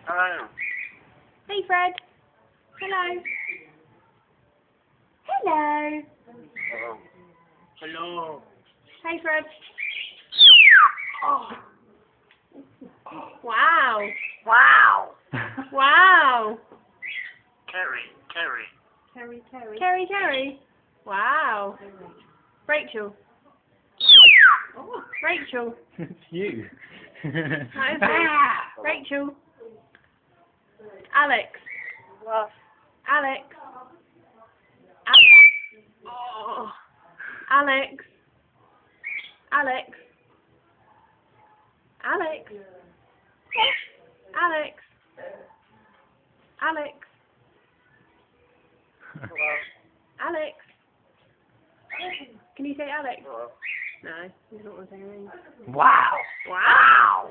Hello. Hey, Fred. Hello. Hello. Hello. Hello. Hey, Fred. Oh. Wow. Wow. Wow. Terry. Terry. Wow. Rachel. Oh. Rachel. It's you. That is it. Rachel. Alex. What? Alex. Oh. Alex. Alex. Alex. Alex. Alex. Hello. Alex. Can you say Alex? Hello. No, you don't want to say anything. Wow. Wow.